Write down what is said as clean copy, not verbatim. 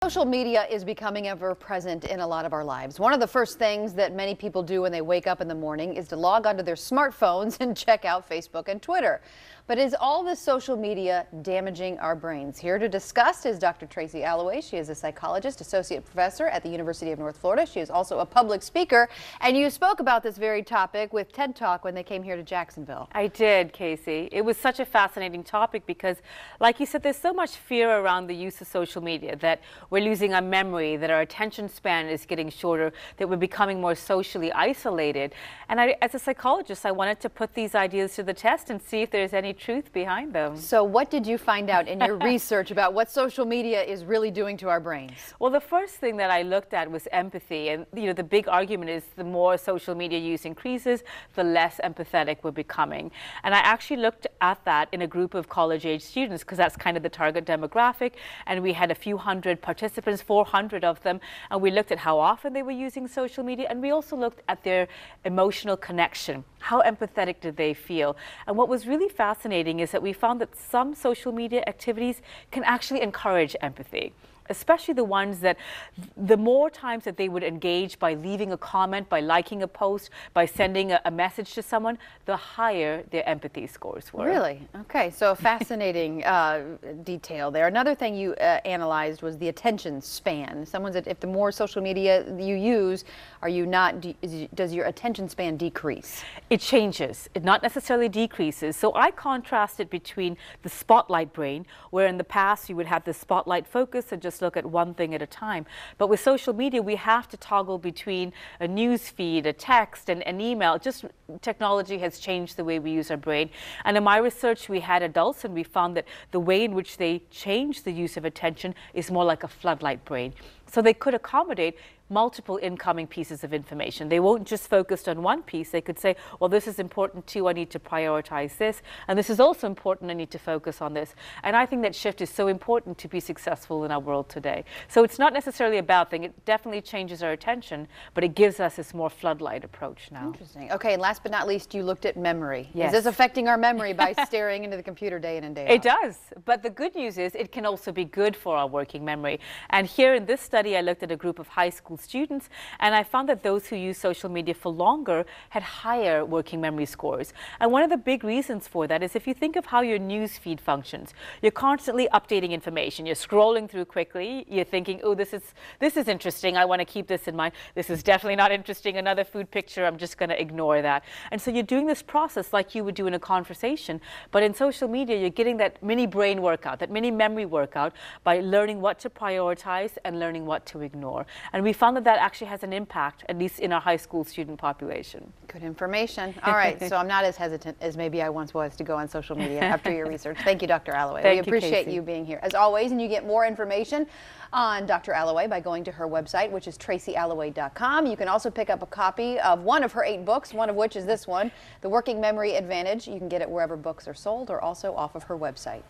Social media is becoming ever present in a lot of our lives. One of the first things that many people do when they wake up in the morning is to log onto their smartphones and check out Facebook and Twitter. But is all this social media damaging our brains? Here to discuss is Dr. Tracy Alloway. She is a psychologist, associate professor at the University of North Florida. She is also a public speaker. And you spoke about this very topic with TED Talk when they came here to Jacksonville. I did, Casey. It was such a fascinating topic because, like you said, there's so much fear around the use of social media that we're losing our memory, that our attention span is getting shorter, that we're becoming more socially isolated. And as a psychologist, I wanted to put these ideas to the test and see if there's any truth behind them. So what did you find out in your research about what social media is really doing to our brains? Well, the first thing that I looked at was empathy. And the big argument is the more social media use increases, the less empathetic we're becoming. And I actually looked at that in a group of college-age students because that's kind of the target demographic. And we had a few hundred participants, 400 of them, and we looked at how often they were using social media, and we also looked at their emotional connection. How empathetic did they feel? And what was really fascinating is that we found that some social media activities can actually encourage empathy, especially the ones that the more times that they would engage by leaving a comment, by liking a post, by sending a message to someone, the higher their empathy scores were. Really? Okay, so a fascinating detail there. Another thing you analyzed was the attention span. Someone said if the more social media you use, does your attention span decrease? It changes. It not necessarily decreases. So I contrasted between the spotlight brain, where in the past you would have the spotlight focus and just look at one thing at a time. But with social media, we have to toggle between a news feed, a text, and an email. Just technology has changed the way we use our brain. And in my research, we had adults, and we found that the way in which they change the use of attention is more like a floodlight brain. So they could accommodate multiple incoming pieces of information. They won't just focus on one piece. They could say, well, this is important too, I need to prioritize this. And this is also important, I need to focus on this. And I think that shift is so important to be successful in our world today. So it's not necessarily a bad thing. It definitely changes our attention, but it gives us this more floodlight approach now. Interesting. Okay, and last but not least, you looked at memory. Yes. Is this affecting our memory by staring into the computer day in and day out? It does. But the good news is it can also be good for our working memory. And here in this study, I looked at a group of high school students, and I found that those who use social media for longer had higher working memory scores. And one of the big reasons for that is if you think of how your news feed functions, you're constantly updating information. You're scrolling through quickly. You're thinking, oh, this is interesting. I want to keep this in mind. This is definitely not interesting. Another food picture, I'm just going to ignore that. And so you're doing this process like you would do in a conversation. But in social media, you're getting that mini brain workout, that mini memory workout by learning what to prioritize and learning what to ignore. And we found that that actually has an impact, at least in our high school student population. Good information. All right, so I'm not as hesitant as maybe I once was to go on social media after your research. Thank you, Dr. Alloway. We appreciate you being here, as always, and you get more information on Dr. Alloway by going to her website, which is tracyalloway.com. You can also pick up a copy of one of her 8 books, one of which is this one, The Working Memory Advantage. You can get it wherever books are sold or also off of her website.